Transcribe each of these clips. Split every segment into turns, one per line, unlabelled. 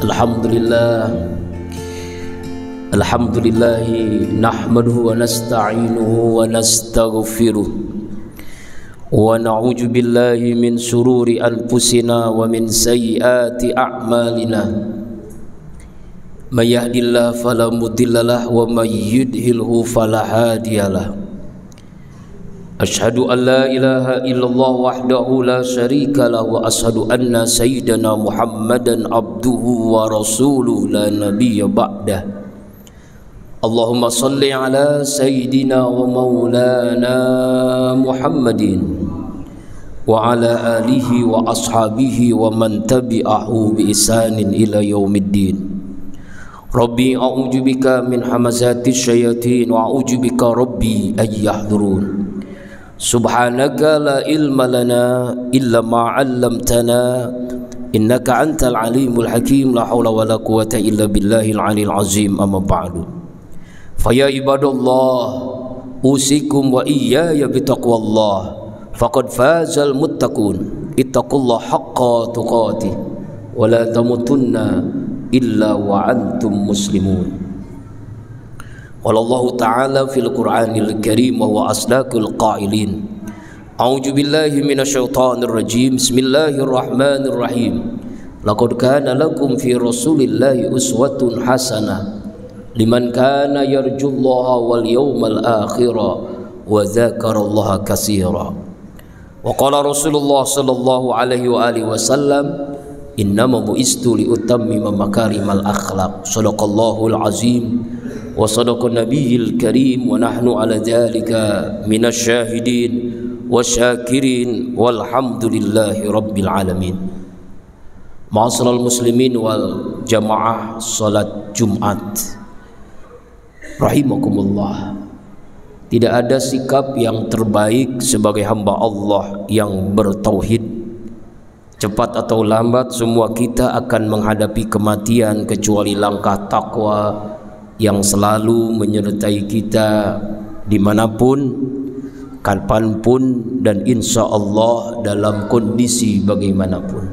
Alhamdulillah nahmaduhu wa nasta'inuhu wa nastaghfiruh wa na'udzu billahi min shururi anfusina wa min sayyiati a'malina. May yahdihillahu fala mudhillalah wa may yudhlilhu fala hadiyalah. Asyhadu an la ilaha illallah wahdahu la syarika lah wa asyhadu anna sayyidana Muhammadan abduhu wa rasuluh la nabiyya ba'dah. Allahumma salli ala sayyidina wa maulana Muhammadin wa ala alihi wa ashabihi wa man tabi'ahu bi ihsanin ila yaumiddin. Rabbi a'udzu bika min hamazatis syayatin wa a'udzu bika rabbi ay yahdurun. Subhanaka la ilma lana illa ma 'allamtana innaka antal alimul hakim. La haula wala quwata illa billahil aliyil azim. Amma ba'du. Fa ya ibadallah usikum wa iyaya bitaqwallah faqad fazal muttaqun. Ittaqullaha haqqa tuqatih wa la tamutunna illa wa antum muslimun. Wallahu ta'ala fil Qur'anil Karim wa huwa asdaqul qailin. A'udzu billahi minasyaitonir rajim. Bismillahirrahmanirrahim. Laqad kana lakum fi Rasulillahi uswatun hasanah liman kana yarjullaha wal yawmal akhir wa dzakarallaha katsira. Wa qala Rasulullah sallallahu alaihi wa alihi wasallam, innama bu'istu li utammima makarimal akhlaq. Shadaqallahul azim wa sadaqan nabiyil karim wa nahnu ala dzalika minasyahidin wasyakirin walhamdulillahi rabbil alamin. Ma'asyiral muslimin wal jamaah salat Jumat rahimakumullah. Tidak ada sikap yang terbaik sebagai hamba Allah yang bertauhid. Cepat atau lambat semua kita akan menghadapi kematian kecuali langkah takwa yang selalu menyertai kita dimanapun, kapanpun, dan insya Allah dalam kondisi bagaimanapun.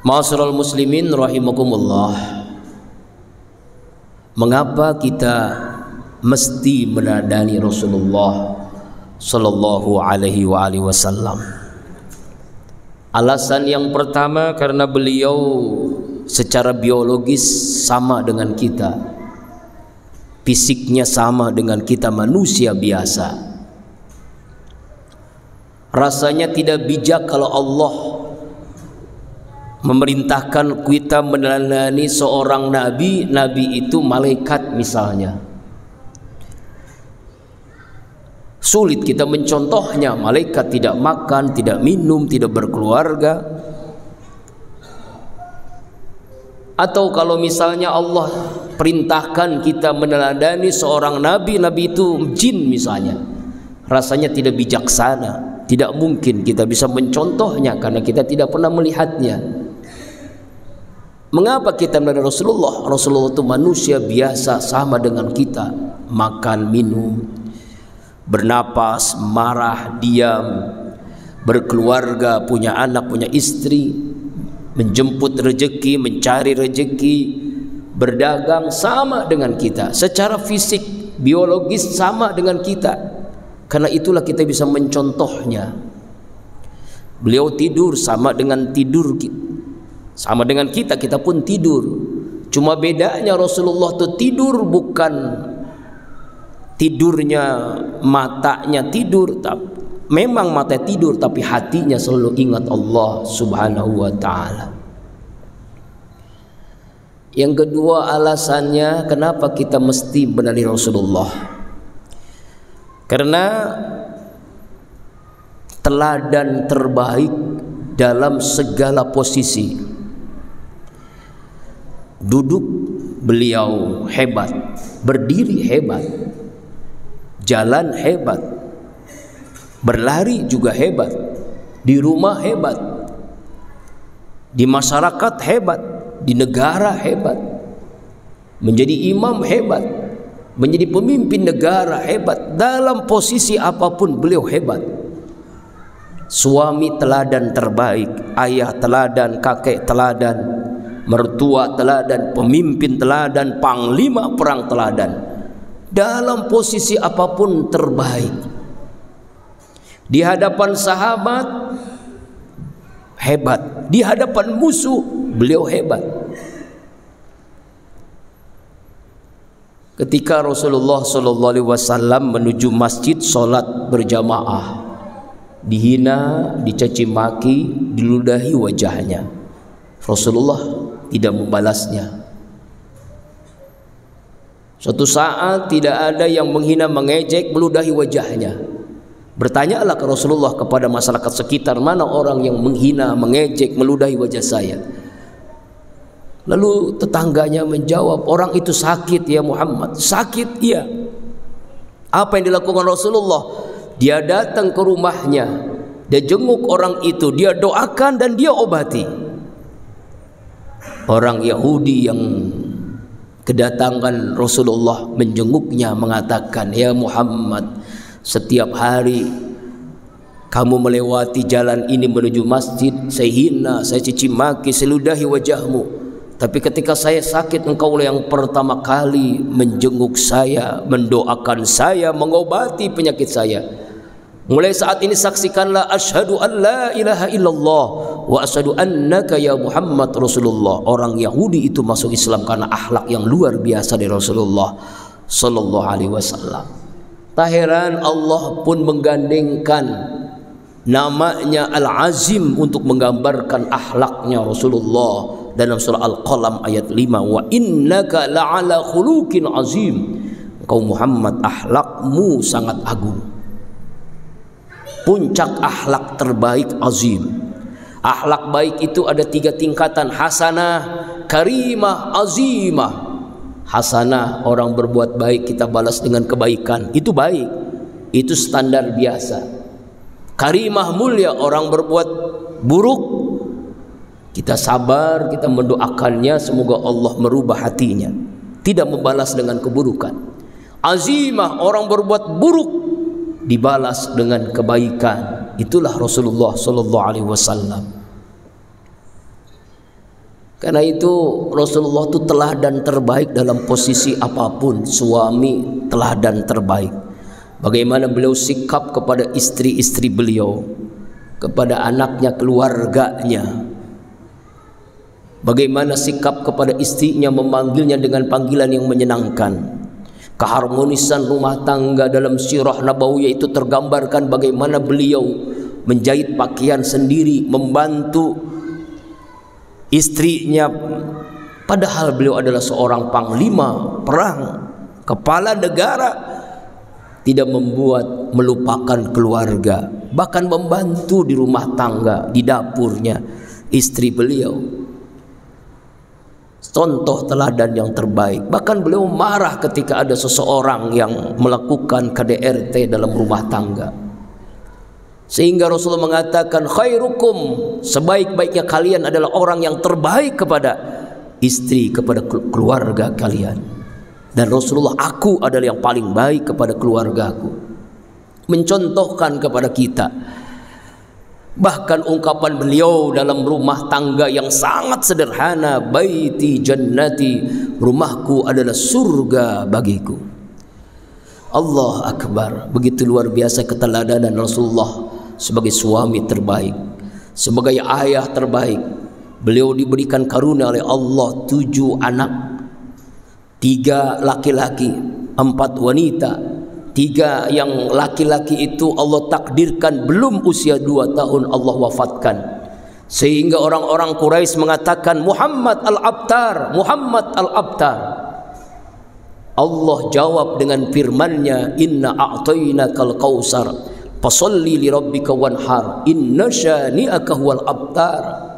Ma'asyiral muslimin rahimakumullah, mengapa kita mesti menadani Rasulullah sallallahu alaihi wasallam? Alasan yang pertama karena beliau secara biologis sama dengan kita, fisiknya sama dengan kita manusia biasa. Rasanya tidak bijak kalau Allah memerintahkan kita meneladani seorang nabi, nabi itu malaikat misalnya. Sulit kita mencontohnya. Malaikat tidak makan, tidak minum, tidak berkeluarga. Atau kalau misalnya Allah perintahkan kita meneladani seorang nabi, nabi itu jin misalnya, rasanya tidak bijaksana. Tidak mungkin kita bisa mencontohnya karena kita tidak pernah melihatnya. Mengapa kita meneladani Rasulullah? Rasulullah itu manusia biasa sama dengan kita, makan, minum, bernapas, marah, diam, berkeluarga, punya anak, punya istri, menjemput rezeki, mencari rezeki, berdagang, sama dengan kita. Secara fisik, biologis sama dengan kita. Karena itulah kita bisa mencontohnya. Beliau tidur sama dengan sama dengan kita, kita pun tidur. Cuma bedanya Rasulullah itu tidur bukan tidurnya matanya tidur, memang mata tidur tapi hatinya selalu ingat Allah subhanahu wa ta'ala. Yang kedua alasannya kenapa kita mesti mengenali Rasulullah, karena teladan terbaik dalam segala posisi. Duduk beliau hebat, berdiri hebat, jalan hebat, berlari juga hebat, di rumah hebat, di masyarakat hebat, di negara hebat, menjadi imam hebat, menjadi pemimpin negara hebat, dalam posisi apapun beliau hebat. Suami teladan terbaik, ayah teladan, kakek teladan, mertua teladan, pemimpin teladan, panglima perang teladan. Dalam posisi apapun terbaik. Di hadapan sahabat hebat, di hadapan musuh beliau hebat. Ketika Rasulullah SAW menuju masjid sholat berjamaah, dihina, dicaci maki, diludahi wajahnya. Rasulullah tidak membalasnya. Suatu saat tidak ada yang menghina, mengejek, meludahi wajahnya. Bertanyalah ke Rasulullah kepada masyarakat sekitar, mana orang yang menghina, mengejek, meludahi wajah saya. Lalu tetangganya menjawab, orang itu sakit ya Muhammad. Sakit, iya. Apa yang dilakukan Rasulullah? Dia datang ke rumahnya, dia jenguk orang itu, dia doakan dan dia obati. Orang Yahudi yang kedatangan Rasulullah menjenguknya mengatakan, ya Muhammad, setiap hari kamu melewati jalan ini menuju masjid, saya hina, saya caci maki, saya ludahi wajahmu. Tapi ketika saya sakit, engkau yang pertama kali menjenguk saya, mendoakan saya, mengobati penyakit saya. Mulai saat ini saksikanlah, asyhadu an la ilaha illallah wa asyhadu annaka ya Muhammad Rasulullah. Orang Yahudi itu masuk Islam karena akhlak yang luar biasa dari Rasulullah sallallahu alaihi wasallam. Tak heran Allah pun menggandengkan namanya Al-Azim untuk menggambarkan akhlaknya Rasulullah dalam surah Al-Qalam ayat 5, wa innaka la'ala khuluqin azim. Engkau Muhammad akhlakmu sangat agung. Puncak akhlak terbaik azim. Akhlak baik itu ada 3 tingkatan: hasanah, karimah, azimah. Hasanah, orang berbuat baik kita balas dengan kebaikan, itu baik, itu standar biasa. Karimah, mulia, orang berbuat buruk kita sabar, kita mendoakannya semoga Allah merubah hatinya, tidak membalas dengan keburukan. Azimah, orang berbuat buruk dibalas dengan kebaikan. Itulah Rasulullah sallallahu alaihi wasallam. Karena itu Rasulullah itu teladan terbaik dalam posisi apapun, suami teladan terbaik. Bagaimana beliau sikap kepada istri-istri beliau, kepada anaknya, keluarganya. Bagaimana sikap kepada istrinya, memanggilnya dengan panggilan yang menyenangkan. Keharmonisan rumah tangga dalam sirah nabawiyah itu tergambarkan bagaimana beliau menjahit pakaian sendiri, membantu istrinya, padahal beliau adalah seorang panglima perang, kepala negara. Tidak membuat melupakan keluarga, bahkan membantu di rumah tangga, di dapurnya istri beliau. Contoh teladan yang terbaik. Bahkan beliau marah ketika ada seseorang yang melakukan KDRT dalam rumah tangga, sehingga Rasulullah mengatakan, khairukum, sebaik-baiknya kalian adalah orang yang terbaik kepada istri, kepada keluarga kalian. Dan Rasulullah, aku adalah yang paling baik kepada keluargaku. Mencontohkan kepada kita. Bahkan ungkapan beliau dalam rumah tangga yang sangat sederhana, baiti jannati, rumahku adalah surga bagiku. Allah Akbar. Begitu luar biasa keteladanan Rasulullah sebagai suami terbaik, sebagai ayah terbaik. Beliau diberikan karunia oleh Allah 7 anak, 3 laki-laki, 4 wanita. 3 yang laki-laki itu Allah takdirkan belum usia 2 tahun Allah wafatkan, sehingga orang-orang Quraisy mengatakan Muhammad al-Abtar, Muhammad al-Abtar. Allah jawab dengan firman-Nya, inna a'tainakal kautsar fasholli li rabbika wanhar inna syani'aka huwal abtar.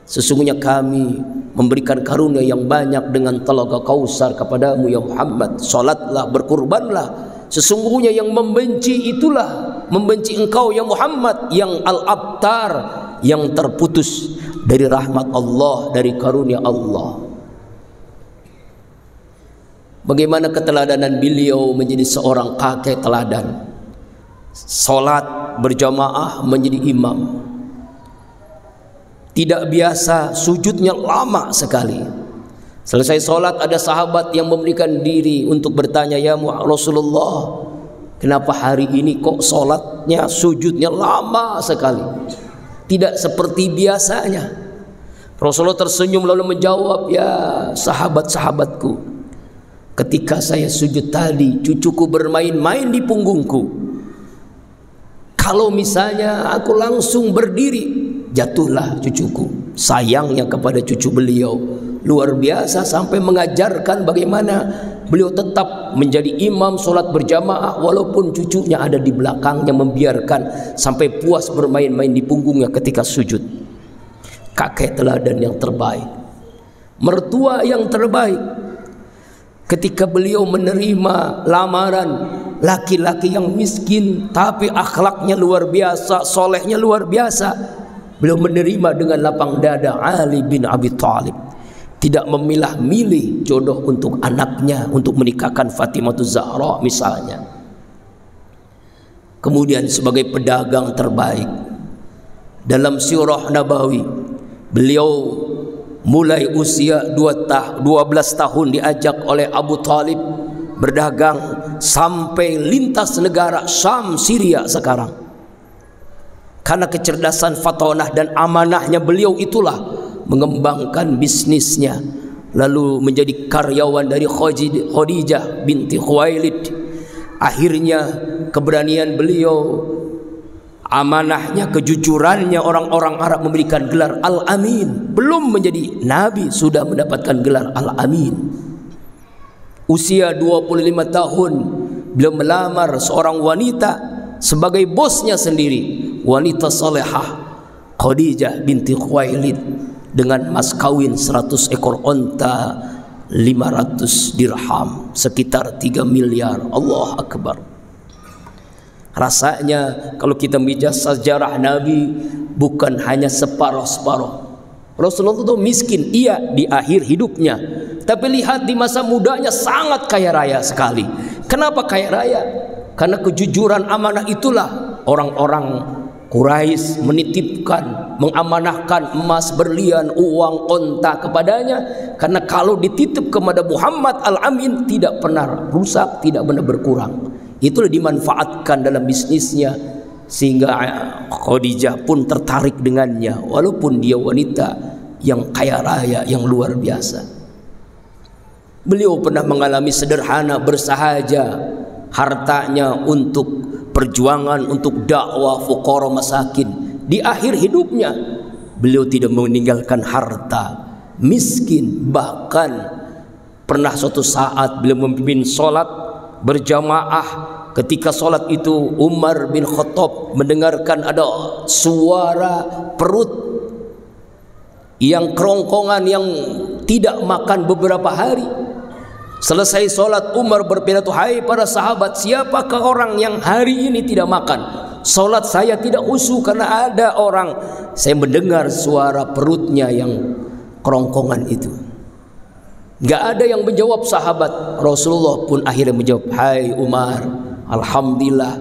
Sesungguhnya kami memberikan karunia yang banyak dengan telaga Kausar kepadamu ya Muhammad, salatlah, berkurbanlah. Sesungguhnya yang membenci itulah membenci engkau ya Muhammad, yang al-abtar, yang terputus dari rahmat Allah, dari karunia Allah. Bagaimana keteladanan beliau menjadi seorang kakek teladan. Salat berjamaah menjadi imam. Tidak biasa, sujudnya lama sekali. Selesai sholat ada sahabat yang memberikan diri untuk bertanya, ya Rasulullah, kenapa hari ini kok sholatnya, sujudnya lama sekali, tidak seperti biasanya? Rasulullah tersenyum lalu menjawab, ya sahabat-sahabatku, ketika saya sujud tadi cucuku bermain-main di punggungku. Kalau misalnya aku langsung berdiri, jatuhlah cucuku. Sayangnya kepada cucu beliau luar biasa, sampai mengajarkan bagaimana beliau tetap menjadi imam sholat berjamaah walaupun cucunya ada di belakangnya, membiarkan sampai puas bermain-main di punggungnya ketika sujud. Kakek teladan yang terbaik, mertua yang terbaik. Ketika beliau menerima lamaran laki-laki yang miskin tapi akhlaknya luar biasa, solehnya luar biasa, beliau menerima dengan lapang dada Ali bin Abi Thalib. Tidak memilah-milih jodoh untuk anaknya, untuk menikahkan Fatimahuz Zahra misalnya. Kemudian sebagai pedagang terbaik, dalam sirah Nabawi, beliau mulai usia 12 tahun diajak oleh Abu Talib berdagang sampai lintas negara Syam, Syria sekarang. Karena kecerdasan fatonah dan amanahnya beliau itulah mengembangkan bisnisnya, lalu menjadi karyawan dari Khadijah binti Khuwailid. Akhirnya keberanian beliau, amanahnya, kejujurannya, orang-orang Arab memberikan gelar Al-Amin. Belum menjadi nabi sudah mendapatkan gelar Al-Amin. Usia 25 tahun beliau melamar seorang wanita sebagai bosnya sendiri, wanita salehah Khadijah binti Khuwailid, dengan mas kawin 100 ekor onta, 500 dirham, sekitar 3 miliar. Allah Akbar. Rasanya kalau kita membaca sejarah Nabi bukan hanya separuh-separuh. Rasulullah itu miskin, iya, di akhir hidupnya, tapi lihat di masa mudanya sangat kaya raya sekali. Kenapa kaya raya? Karena kejujuran amanah itulah orang-orang Quraisy menitipkan, mengamanahkan emas, berlian, uang, onta kepadanya. Karena kalau dititip kepada Muhammad Al-Amin tidak pernah rusak, tidak pernah berkurang. Itulah dimanfaatkan dalam bisnisnya, sehingga Khadijah pun tertarik dengannya walaupun dia wanita yang kaya raya, yang luar biasa. Beliau pernah mengalami sederhana, bersahaja hartanya untuk perjuangan, untuk dakwah fuqara masakin. Di akhir hidupnya beliau tidak meninggalkan harta, miskin. Bahkan pernah suatu saat beliau memimpin sholat berjamaah. Ketika sholat itu Umar bin Khattab mendengarkan ada suara perut yang kerongkongan, yang tidak makan beberapa hari. Selesai sholat Umar berpidato, hai para sahabat, siapakah orang yang hari ini tidak makan? Sholat saya tidak khusyuk karena ada orang, saya mendengar suara perutnya yang kerongkongan itu. Gak ada yang menjawab sahabat. Rasulullah pun akhirnya menjawab, hai Umar, alhamdulillah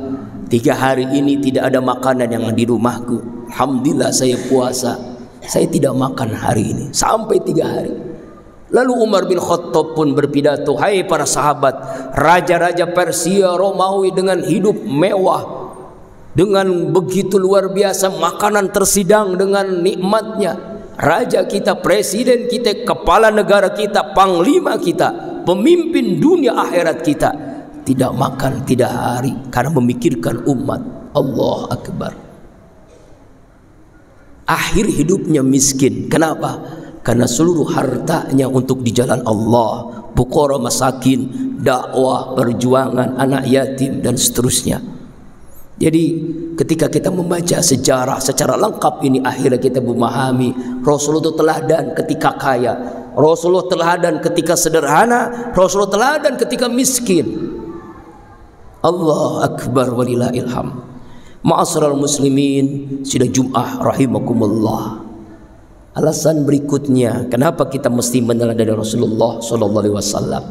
3 hari ini tidak ada makanan yang di rumahku. Alhamdulillah saya puasa, saya tidak makan hari ini sampai 3 hari. Lalu Umar bin Khattab pun berpidato, hai para sahabat, raja-raja Persia, Romawi dengan hidup mewah, dengan begitu luar biasa, makanan tersidang dengan nikmatnya. Raja kita, presiden kita, kepala negara kita, panglima kita, pemimpin dunia akhirat kita tidak makan 3 hari karena memikirkan umat. Allah Akbar. Akhir hidupnya miskin. Kenapa? Karena seluruh hartanya untuk di jalan Allah, fuqara masakin, dakwah, perjuangan, anak yatim dan seterusnya. Jadi ketika kita membaca sejarah secara lengkap ini, akhirnya kita memahami Rasulullah itu teladan ketika kaya, Rasulullah teladan ketika sederhana, Rasulullah teladan ketika miskin. Allah Akbar walillahil hamd. Ma'asyiral muslimin, sidang Jumat rahimakumullah. Alasan berikutnya kenapa kita mesti meneladani Rasulullah sallallahu alaihi wasallam,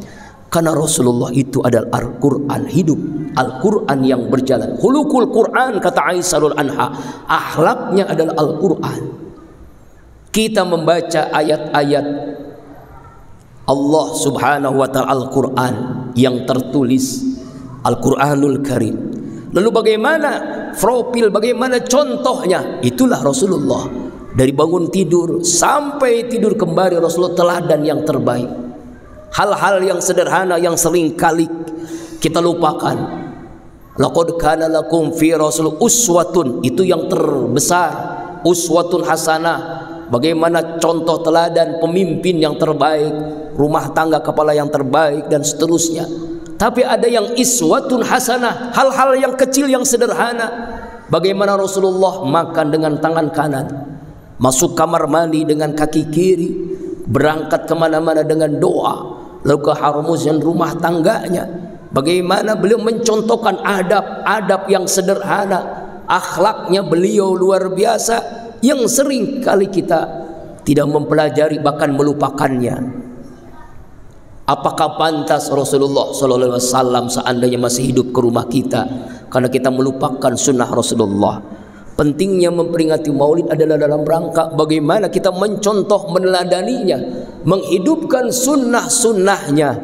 Karena Rasulullah itu adalah Al-Quran hidup, Al-Quran yang berjalan. Khuluqul Quran, kata Aisyah anha, akhlaknya adalah Al-Quran. Kita membaca ayat-ayat Allah subhanahu wa ta'ala, Al-Quran yang tertulis, Al-Quranul Karim. Lalu bagaimana profil, bagaimana contohnya? Itulah Rasulullah. Dari bangun tidur sampai tidur kembali, Rasulullah teladan yang terbaik. Hal-hal yang sederhana yang sering kali kita lupakan. Laqad kana lakum fi rasul uswatun, itu yang terbesar. Uswatun hasanah, bagaimana contoh teladan pemimpin yang terbaik, rumah tangga kepala yang terbaik, dan seterusnya. Tapi ada yang iswatun hasanah, hal-hal yang kecil yang sederhana. Bagaimana Rasulullah makan dengan tangan kanan, masuk kamar mandi dengan kaki kiri, berangkat kemana-mana dengan doa, lalu ke harmus dan rumah tangganya. Bagaimana beliau mencontohkan adab-adab yang sederhana, akhlaknya beliau luar biasa, yang sering kali kita tidak mempelajari, bahkan melupakannya. Apakah pantas Rasulullah SAW seandainya masih hidup ke rumah kita karena kita melupakan sunnah Rasulullah? Pentingnya memperingati Maulid adalah dalam rangka bagaimana kita mencontoh, meneladaninya, menghidupkan sunnah-sunnahnya,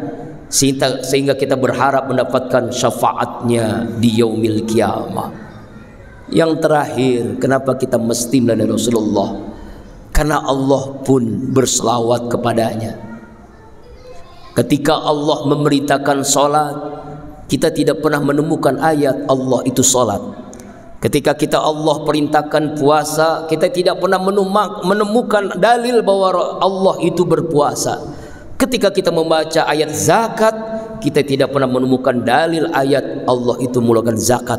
sehingga kita berharap mendapatkan syafaatnya di yaumil kiamah. Yang terakhir, kenapa kita mesti meneladani Rasulullah? Karena Allah pun berselawat kepadanya. Ketika Allah memberitakan salat, kita tidak pernah menemukan ayat Allah itu salat. Ketika Allah perintahkan puasa, kita tidak pernah menemukan dalil bahwa Allah itu berpuasa. Ketika kita membaca ayat zakat, kita tidak pernah menemukan dalil ayat Allah itu mengeluarkan zakat.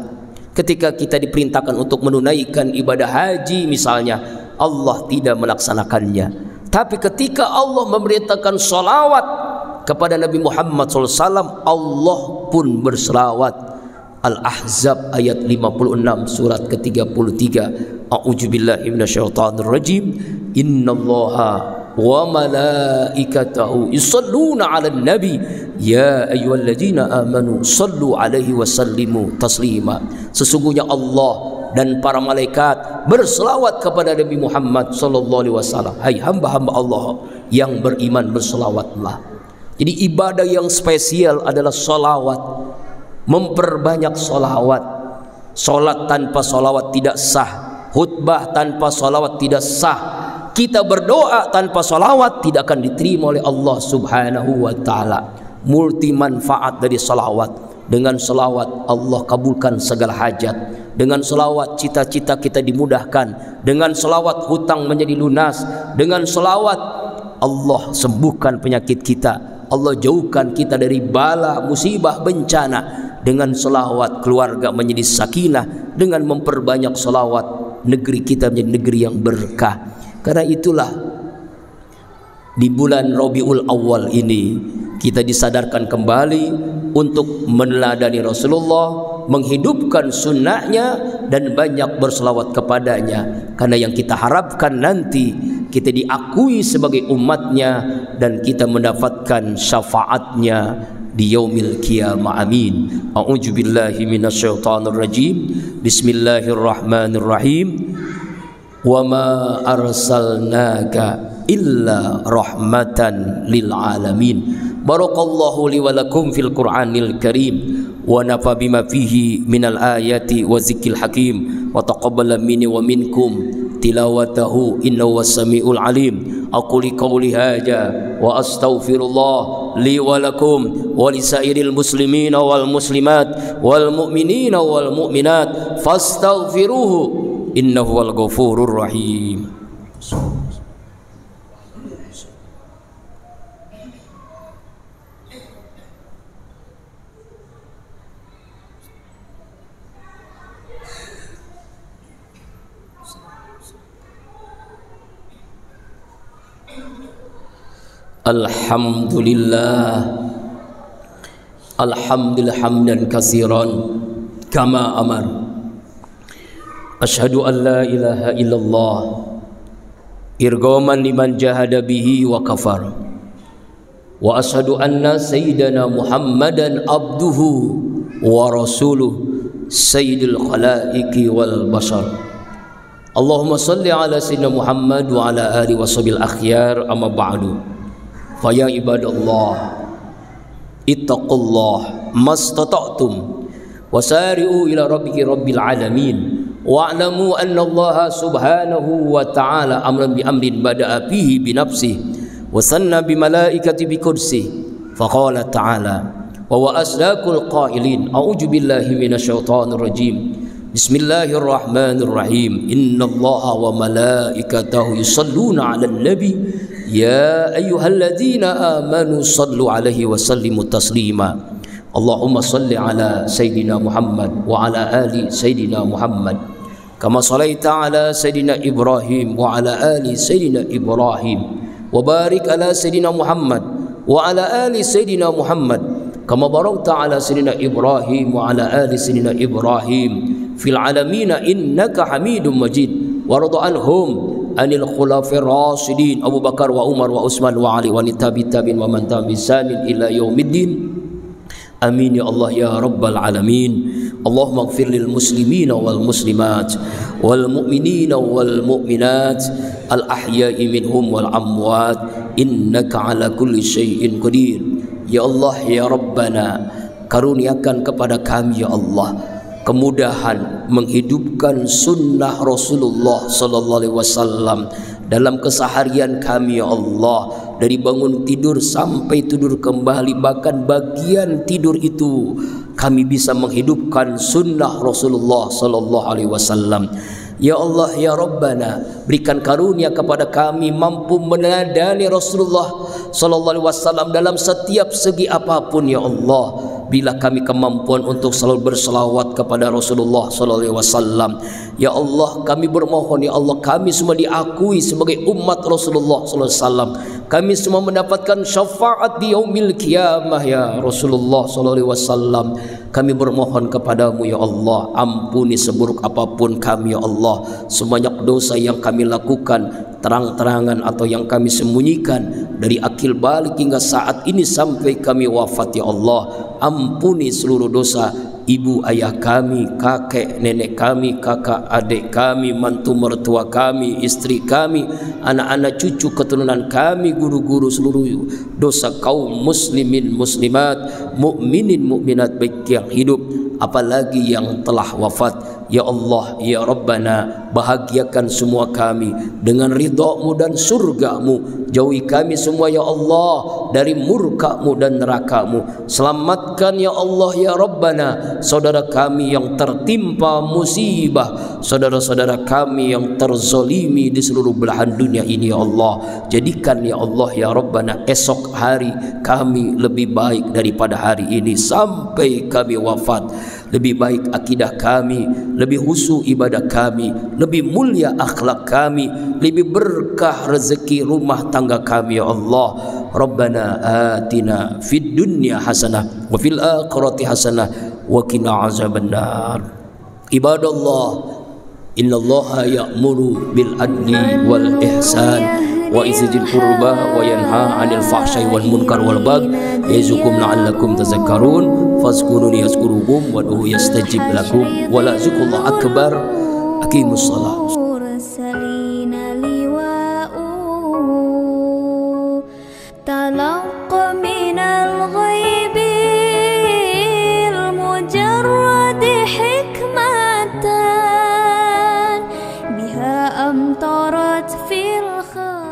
Ketika kita diperintahkan untuk menunaikan ibadah haji misalnya, Allah tidak melaksanakannya. Tapi ketika Allah memerintahkan salawat kepada Nabi Muhammad SAW, Allah pun berselawat. Al-Ahzab ayat 56, surat ke-33. A'udzubillahi minasyaitonirrajim. Innallaha wa malaikatahu yusalluna 'alan nabi ya ayyuhalladzina amanu sallu 'alaihi wa sallimu taslima. Sesungguhnya Allah dan para malaikat berselawat kepada Nabi Muhammad sallallahu alaihi wasallam. Hai hamba-hamba Allah yang beriman, berselawatlah. Jadi ibadah yang spesial adalah salawat. Memperbanyak salawat. Salat tanpa salawat tidak sah. Khutbah tanpa salawat tidak sah. Kita berdoa tanpa salawat tidak akan diterima oleh Allah subhanahu wa ta'ala. Multi manfaat dari salawat. Dengan salawat Allah kabulkan segala hajat. Dengan salawat cita-cita kita dimudahkan. Dengan salawat hutang menjadi lunas. Dengan salawat Allah sembuhkan penyakit kita. Allah jauhkan kita dari bala, musibah, bencana. Dengan selawat keluarga menjadi sakinah. Dengan memperbanyak selawat negeri kita menjadi negeri yang berkah. Karena itulah di bulan Rabiul Awal ini kita disadarkan kembali untuk meneladani Rasulullah, menghidupkan sunnahnya, dan banyak berselawat kepadanya. Karena yang kita harapkan nanti kita diakui sebagai umatnya dan kita mendapatkan syafaatnya di yaumil qiyamah. Amin. A'udzubillahi minasyaitonirrajim. Bismillahirrahmanirrahim. Wa ma arsalnaka illa rahmatan lil alamin. Barakallahu li wa lakum fil Qur'anil Karim wa nafa bima fihi minal ayati wa zikril hakim wa taqabbala minni wa minkum tilawatahu innahu was-sami'ul alim. Aquli qawli hadza wa astaghfirullah li wa lakum wa lisairil muslimin wal muslimat wal mu'minin wal mu'minat fastaghfiruhu innahu wal ghafurur rahim. Alhamdulillah, alhamdulillah hamdan katsiran kama amar. Asyhadu an la ilaha illallah irghaman liman jahada bihi wa kafar. wa ashhadu anna sayyidana Muhammadan abduhu wa rasuluh sayyidil khalaiqi wal bashar. Allahumma salli ala sayyidina Muhammad wa ala alihi washabil akhyar, amma ba'du. Fa ya ibadallah ittaqullah mastata'tum wasari'u ila rabbiki rabbil alamin wa'lamu anna Allah subhanahu wa ta'ala amran bi amrin bada'a fihi bi nafsihi wa sanna bi malaikati bi kursihi faqala ta'ala wa huwa asdaqul qailin a'udzu billahi minasyaitonir rajim bismillahirrahmanirrahim innallaha wa malaikatahu yusalluna 'alan nabi ya ayyuhalladzina amanu sallu 'alaihi wa sallimu taslima. Allahumma salli ala sayyidina Muhammad wa ala ali sayyidina Muhammad kama sallaita ala sayyidina Ibrahim wa ala ali sayyidina Ibrahim wa barik ala sayyidina Muhammad wa ala ali sayyidina Muhammad kama barakta ala sayyidina Ibrahim wa ala ali sayyidina Ibrahim fil alamin innaka Hamidum Majid. Warḍa anhum anil khulafir rasyidin Abu Bakar wa Umar wa Utsman wa Ali wa tabi'in wa man tabi'in ila yaumiddin. Amin ya Allah ya rabbal alamin. Allahumma ighfir lil muslimina wal muslimat wal mu'minina wal mu'minat al ahya'i minhum wal amwat innaka ala kulli syai'in qadir. Ya Allah ya Rabbana, karuniakan kepada kami ya Allah kemudahan menghidupkan sunnah Rasulullah sallallahu alaihi wasallam dalam keseharian kami ya Allah, dari bangun tidur sampai tidur kembali, bahkan bagian tidur itu kami bisa menghidupkan sunnah Rasulullah sallallahu alaihi wasallam. Ya Allah ya Rabbana, berikan karunia kepada kami mampu meneladani Rasulullah sallallahu alaihi wasallam dalam setiap segi apapun ya Allah. Bila kami kemampuan untuk selalu berselawat kepada Rasulullah sallallahu alaihi wasallam, ya Allah kami bermohon ya Allah, kami semua diakui sebagai umat Rasulullah sallallahu alaihi wasallam. Kami semua mendapatkan syafaat di yaumil qiyamah ya Rasulullah sallallahu alaihi wasallam. Kami bermohon kepadamu ya Allah, ampuni seburuk apapun kami ya Allah, sebanyak dosa yang kami lakukan terang-terangan atau yang kami sembunyikan dari akil balik hingga saat ini sampai kami wafat ya Allah. Ampuni seluruh dosa ibu ayah kami, kakek nenek kami, kakak adik kami, mantu mertua kami, istri kami, anak-anak cucu keturunan kami, guru-guru, seluruh dosa kaum muslimin muslimat, mukminin mukminat baik yang hidup apalagi yang telah wafat. Ya Allah ya Rabbana, bahagiakan semua kami dengan ridha-Mu dan surga-Mu. Jauhi kami semua ya Allah dari murka-Mu dan neraka-Mu. Selamatkan ya Allah ya Rabbana saudara kami yang tertimpa musibah, saudara-saudara kami yang terzolimi di seluruh belahan dunia ini ya Allah. Jadikan ya Allah ya Rabbana esok hari kami lebih baik daripada hari ini sampai kami wafat. Lebih baik akidah kami, lebih khusyuk ibadah kami, lebih mulia akhlak kami, lebih berkah rezeki rumah tangga kami ya Allah. Rabbana atina fid dunya hasanah wa fil akhirati hasanah wa qina azabannar. Ibadallah, innallaha ya'muru bil adli wal ihsan wa izil qurba wa yanha 'anil fahsya'i wal munkar wal baghi ya'izukum la'allakum tadhakkarun fazkuruni yazkurukum wad'u yastajib lakum wa la zikrullah akbar. Aqimus shalah.
تلقى من الغيب المجرد حكمة بها أمطرت في الخير.